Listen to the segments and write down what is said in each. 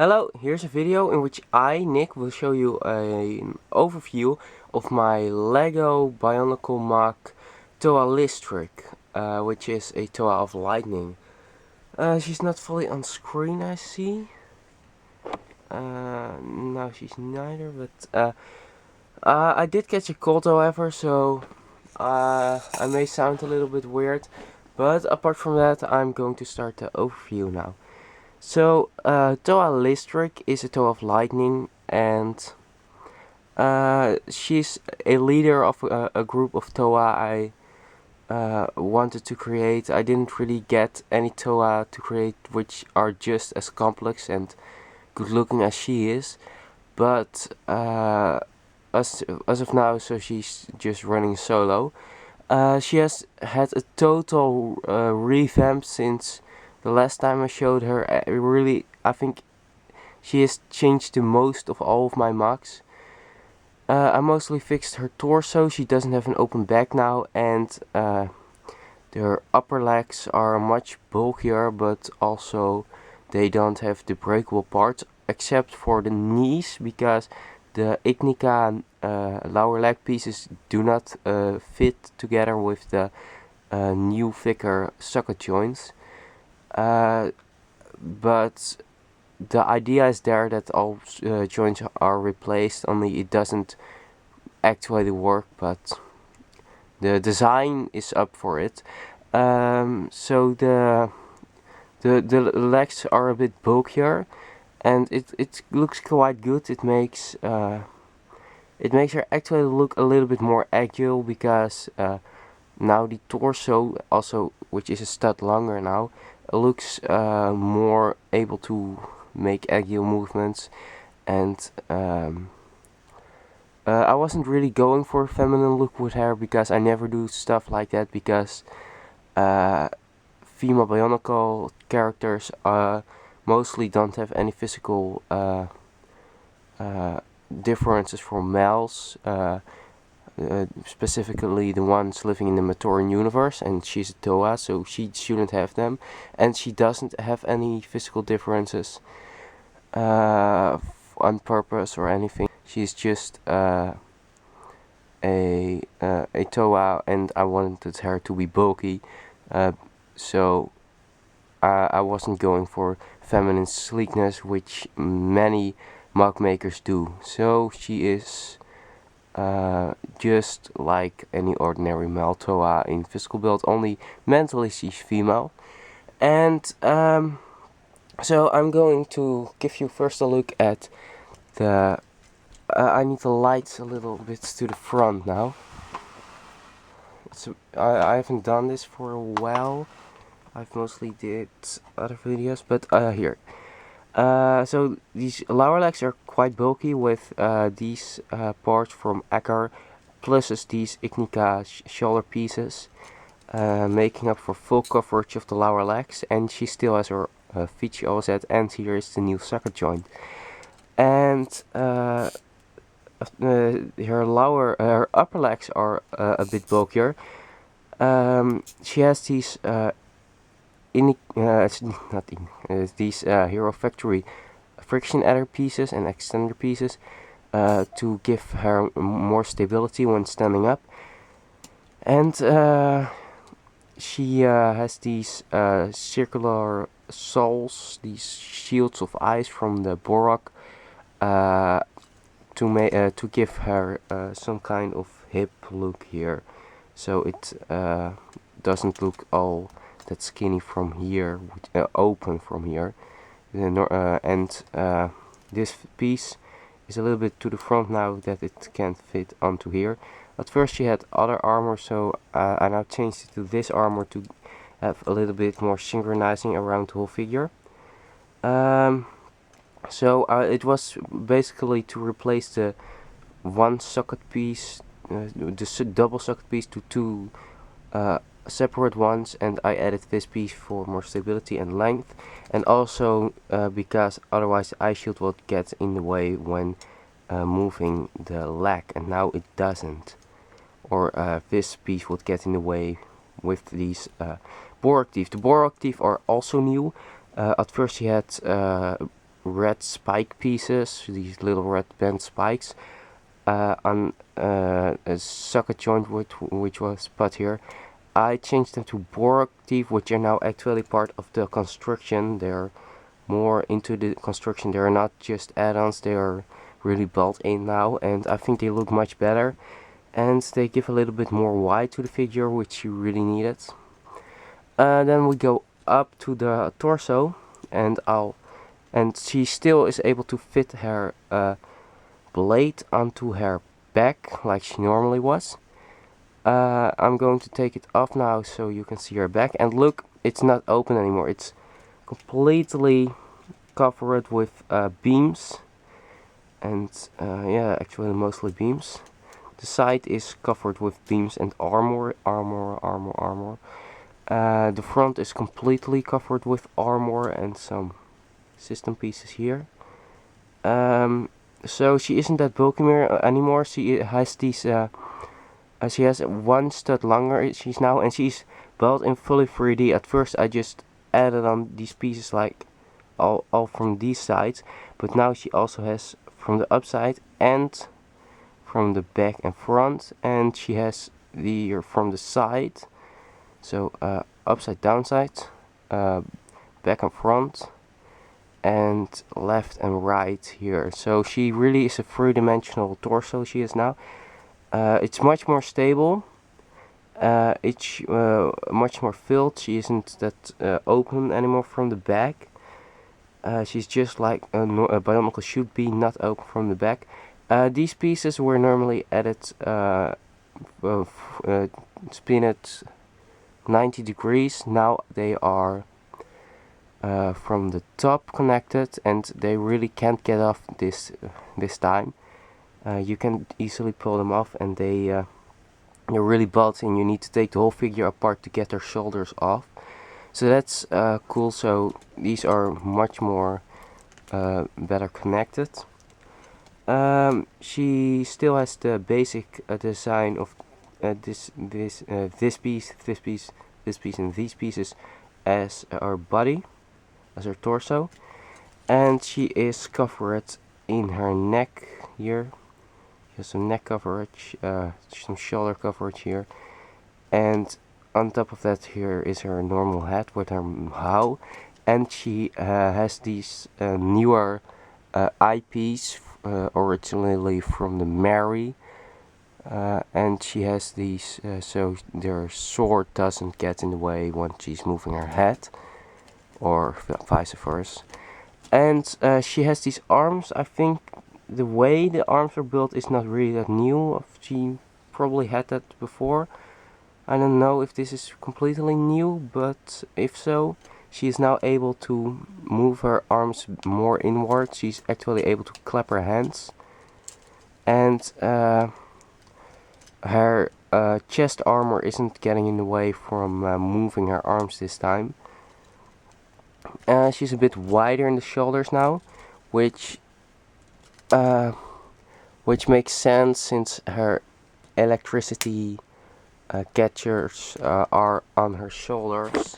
Hello, here's a video in which I, Nick, will show you an overview of my Lego Bionicle MOC Toa Listrik, which is a Toa of Lightning. She's not fully on screen, I see. No, she's neither, but I did catch a cold, however, so I may sound a little bit weird. But apart from that, I'm going to start the overview now. So, Toa Listrik is a Toa of Lightning, and she's a leader of a group of Toa I wanted to create. I didn't really get any Toa to create which are just as complex and good looking as she is, but as of now, so she's just running solo. She has had a total revamp since the last time I showed her. I think she has changed the most of all of my MOCs. I mostly fixed her torso. She doesn't have an open back now, and her upper legs are much bulkier, but also they don't have the breakable parts, except for the knees, because the Ignica lower leg pieces do not fit together with the new thicker socket joints. But the idea is there that all joints are replaced, only it doesn't actually work, but the design is up for it. So the legs are a bit bulkier, and it looks quite good. It makes her actually look a little bit more agile, because now the torso, also which is a stud longer now, looks more able to make agile movements. And I wasn't really going for a feminine look with hair, because I never do stuff like that, because female Bionicle characters mostly don't have any physical differences from males, specifically the ones living in the Matoran universe, and she's a Toa, so she shouldn't have them, and she doesn't have any physical differences on purpose or anything. She's just a Toa, and I wanted her to be bulky, so I wasn't going for feminine sleekness, which many MOC makers do. So she is just like any ordinary male Toa in physical build, only mentally she's female. And so I'm going to give you first a look at the I need the lights a little bit to the front now. I haven't done this for a while. I've mostly did other videos, but here. So these lower legs are quite bulky, with these parts from Agar, plus these Ignica shoulder pieces, making up for full coverage of the lower legs. And she still has her feet she always had, and here is the new socket joint. And her upper legs are a bit bulkier. She has these these Hero Factory friction adder pieces and extender pieces to give her more stability when standing up. And she has these circular soles, these shields of ice from the Borok, to give her some kind of hip look here, so it doesn't look all that skinny from here, open from here. And this piece is a little bit to the front now, that it can't fit onto here. At first she had other armor, so I now changed it to this armor to have a little bit more synchronizing around the whole figure. So it was basically to replace the one socket piece, the double socket piece, to two separate ones, and I added this piece for more stability and length, and also because otherwise the eye shield would get in the way when moving the leg, and now it doesn't. Or this piece would get in the way with these Borok teeth. The Borok teeth are also new. At first she had red spike pieces, these little red bent spikes, on a socket joint which was put here. I changed them to bore teeth, which are now actually part of the construction. They're more into the construction. They're not just add-ons, they are really built in now, and I think they look much better, and they give a little bit more weight to the figure, which you really needed. Then we go up to the torso, and she still is able to fit her blade onto her back like she normally was. I'm going to take it off now so you can see her back, and look, it's not open anymore. It's completely covered with beams, and yeah, actually mostly beams. The side is covered with beams and armor. The front is completely covered with armor and some system pieces here. So she isn't that bulky anymore. She has these. She has one stud longer. She's built in fully 3D. At first, I just added on these pieces like all from these sides, but now she also has from the upside and from the back and front, and she has the from the side. So upside, downside, back and front, and left and right here. So she really is a three-dimensional torso. She is now. It's much more stable. It's much more filled. She isn't that open anymore from the back. She's just like a Bionicle should be, not open from the back. These pieces were normally added spin at 90 degrees. Now they are from the top connected, and they really can't get off this time. You can easily pull them off, and they're really built in. You need to take the whole figure apart to get their shoulders off. So that's cool. So these are much more better connected. She still has the basic design of this piece, and these pieces as her body, as her torso, and she is covered in her neck here. She has some neck coverage, some shoulder coverage here, and on top of that here is her normal head with her how, and she has these newer eyepiece, originally from the Mary, and she has these so their sword doesn't get in the way when she's moving her head, or vice versa. And she has these arms. I think the way the arms are built is not really that new. She probably had that before. I don't know if this is completely new, but if so, she is now able to move her arms more inward. She's actually able to clap her hands, and her chest armor isn't getting in the way from moving her arms this time. She's a bit wider in the shoulders now, which makes sense since her electricity catchers are on her shoulders,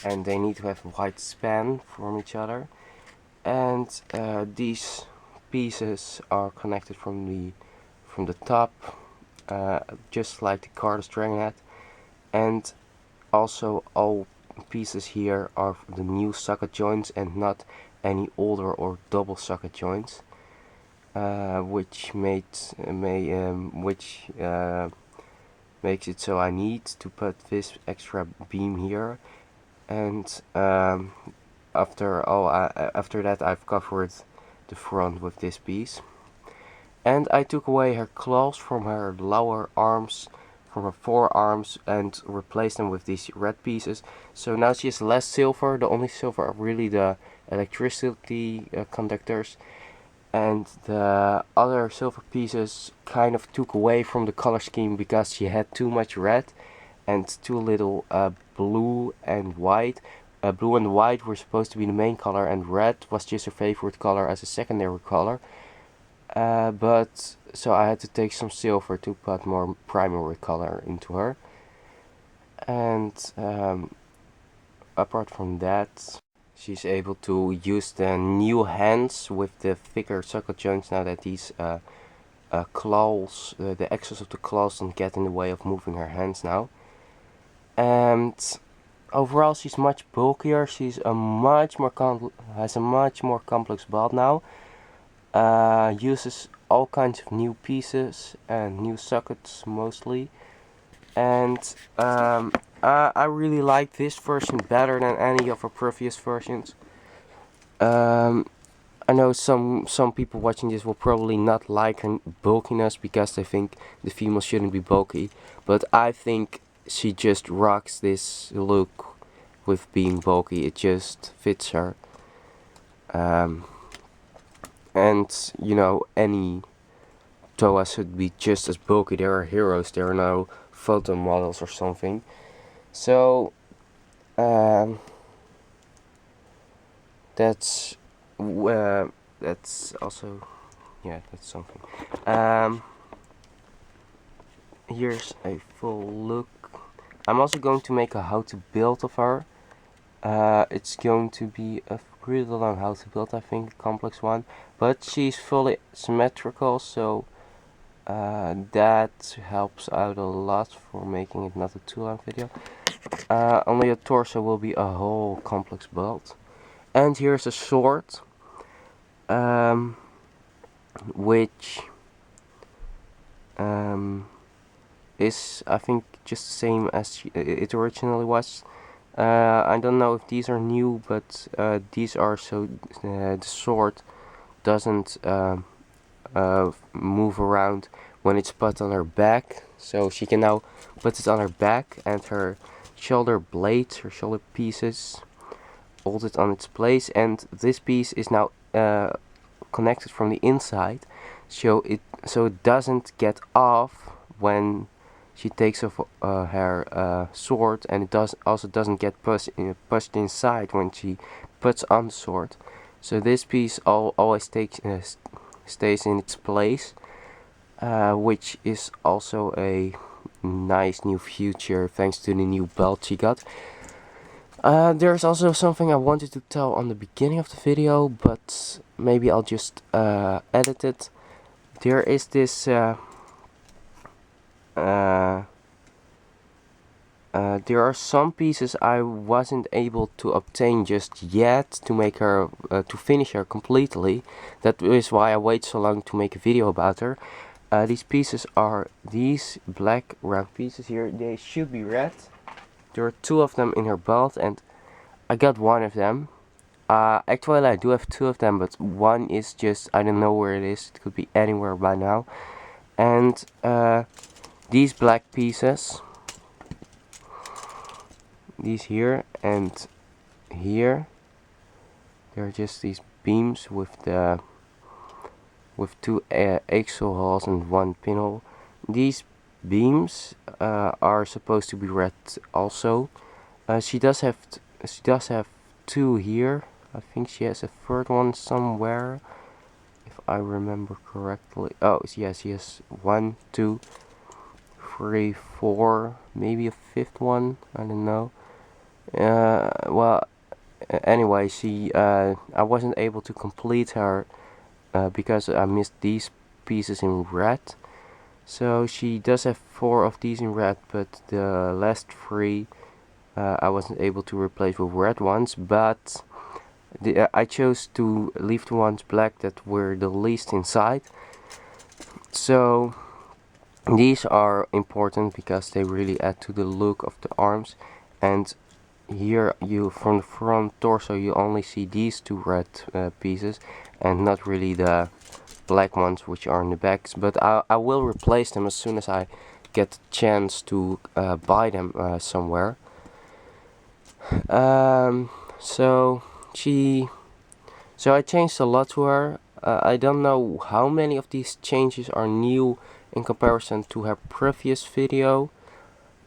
and they need to have a wide span from each other. And these pieces are connected from the top, just like the Carter's Dragon Head, and also all pieces here are the new socket joints and not any older or double socket joints, which makes it so I need to put this extra beam here. And after that I've covered the front with this piece, and I took away her claws from her lower arms, from her forearms, and replaced them with these red pieces. So now she has less silver. The only silver are really the electricity conductors, and the other silver pieces kind of took away from the color scheme because she had too much red and too little blue and white. Blue and white were supposed to be the main color, and red was just her favorite color as a secondary color. But so I had to take some silver to put more primary color into her. And apart from that, she's able to use the new hands with the thicker socket joints now that these claws, the axles of the claws don't get in the way of moving her hands now. And overall she's much bulkier, she's a has a much more complex build now. Uses all kinds of new pieces and new sockets mostly. And I really like this version better than any of her previous versions. I know some people watching this will probably not like her bulkiness because they think the female shouldn't be bulky, but I think she just rocks this look with being bulky. It just fits her. And you know, any Toa should be just as bulky. There are heroes, there are no photo models or something. So that's also, yeah, that's something. Here's a full look. I'm also going to make a how to build of her. It's going to be a really long how to build, I think, a complex one, but she's fully symmetrical, so that helps out a lot for making it not a too long video. Only a torso will be a whole complex build. And here's a sword, which is, I think, just the same as it originally was. I don't know if these are new, but these are, so the sword doesn't move around when it's put on her back, so she can now put it on her back, and her shoulder blades, her shoulder pieces, hold it on its place, and this piece is now connected from the inside, so it doesn't get off when she takes off her sword, and it doesn't get pushed inside when she puts on the sword. So this piece always stays in its place, which is also a nice new feature thanks to the new belt she got. There's also something I wanted to tell on the beginning of the video, but maybe I'll just edit it. There is this there are some pieces I wasn't able to obtain just yet to make her to finish her completely. That is why I wait so long to make a video about her. These pieces are these black round pieces here. They should be red. There are two of them in her belt, and I got one of them. Actually, I do have two of them, but one is just, I don't know where it is. It could be anywhere by now. And these black pieces, these here and here, they're just these beams with two axle holes and one pinhole. These beams are supposed to be red also. She does have two here. I think she has a third one somewhere, if I remember correctly. Oh yes, she has 1, 2, 3, 4, maybe a fifth one, I don't know. Well, anyway, I wasn't able to complete her because I missed these pieces in red. So she does have 4 of these in red, but the last 3 I wasn't able to replace with red ones, but I chose to leave the ones black that were the least inside. So these are important because they really add to the look of the arms. And here, from the front torso, you only see these 2 red pieces and not really the black ones which are in the backs. But I will replace them as soon as I get the chance to buy them somewhere. So I changed a lot to her. I don't know how many of these changes are new in comparison to her previous video,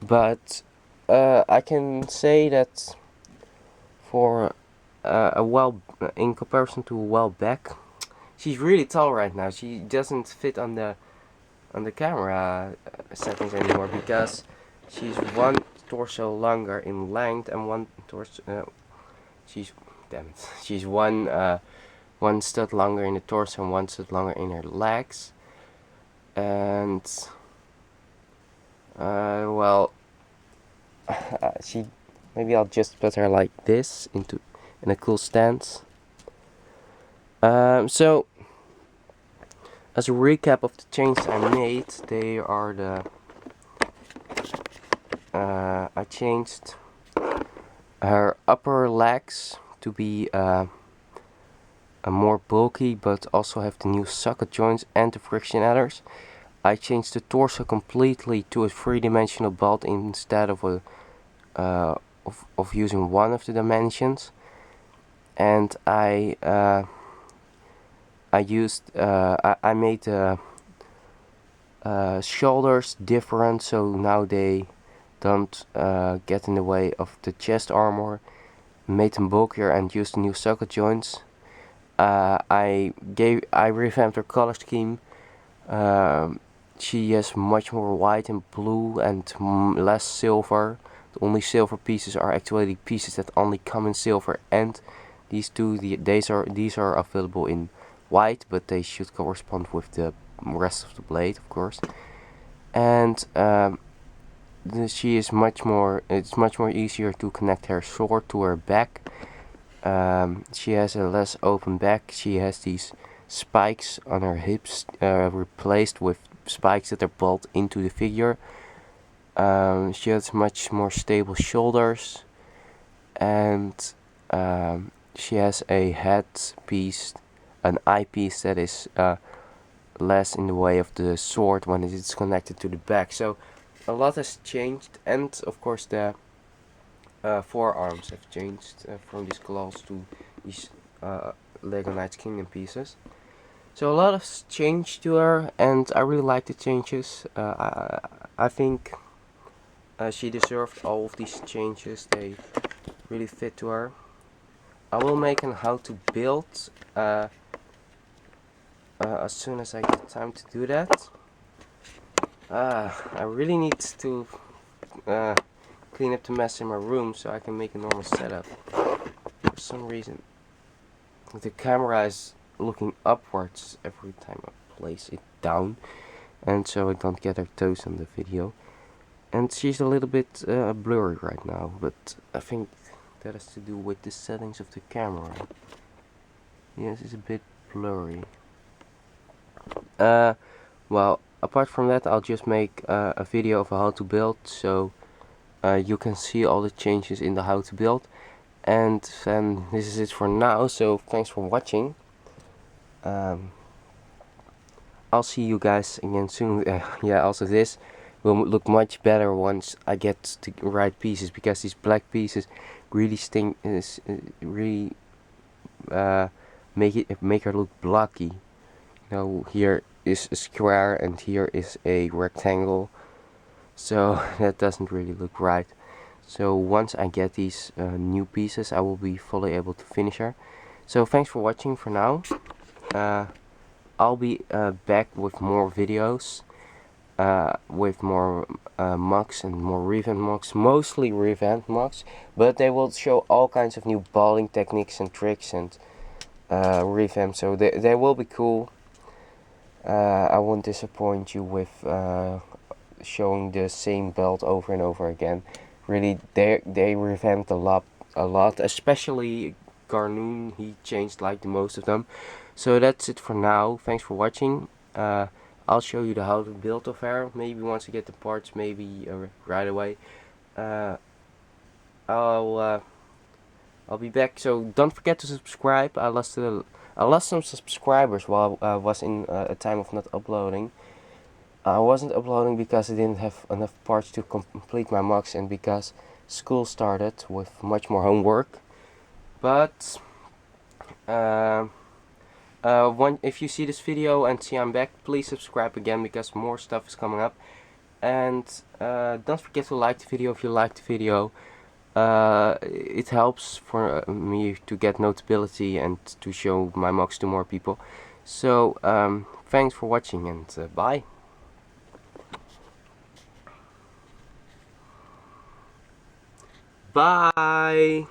but I can say that for in comparison to a while back, she's really tall right now. She doesn't fit on the camera settings anymore because she's one torso longer in length and one torso she's damn it. She's one stud longer in the torso and one stud longer in her legs. And well, maybe I'll just put her like this in a cool stance. So as a recap of the changes I made, they are I changed her upper legs to be more bulky, but also have the new socket joints and the friction adders. I changed the torso completely to a three-dimensional belt instead of of using one of the dimensions, and I made the shoulders different, so now they don't get in the way of the chest armor. Made them bulkier and used the new socket joints. I revamped her color scheme. She has much more white and blue and less silver. The only silver pieces are actually pieces that only come in silver, and these are available in white, but they should correspond with the rest of the blade, of course. And she is it's much more easier to connect her sword to her back. She has a less open back. She has these spikes on her hips replaced with spikes that are bolt into the figure. She has much more stable shoulders, and she has a head piece, an eyepiece that is less in the way of the sword when it is connected to the back. So a lot has changed, and of course the forearms have changed from these claws to these Lego Knights Kingdom pieces. So a lot has changed to her, and I really like the changes. I think she deserved all of these changes. They really fit to her. I will make an how to build as soon as I get time to do that. I really need to clean up the mess in my room so I can make a normal setup. For some reason the camera is looking upwards every time I place it down, and so I don't get her toes on the video. And she's a little bit blurry right now, but I think that has to do with the settings of the camera. Yes, it's a bit blurry. Well, apart from that, I'll just make a video of how to build, so you can see all the changes in the how to build. And then this is it for now, so thanks for watching. I'll see you guys again soon. Yeah, also this will look much better once I get the right pieces, because these black pieces really make her look blocky. Now here is a square and here is a rectangle, so that doesn't really look right. So once I get these new pieces, I will be fully able to finish her. So thanks for watching for now. I'll be back with more videos, with more MOCs and more revamped MOCs, mostly revamped MOCs, but they will show all kinds of new balling techniques and tricks and revamp, so they will be cool. I won't disappoint you with showing the same belt over and over again. Really, they revamped a lot, especially Garnoon. He changed like the most of them. So that's it for now. Thanks for watching. I'll show you the how to build of her. Maybe once I get the parts, maybe right away. I'll be back. So don't forget to subscribe. I lost some subscribers while I was in a time of not uploading. I wasn't uploading because I didn't have enough parts to complete my MOCs, and because school started with much more homework. But if you see this video and see I'm back, please subscribe again, because more stuff is coming up. And don't forget to like the video if you liked the video. It helps for me to get notability and to show my MOCs to more people. So thanks for watching, and bye. Bye.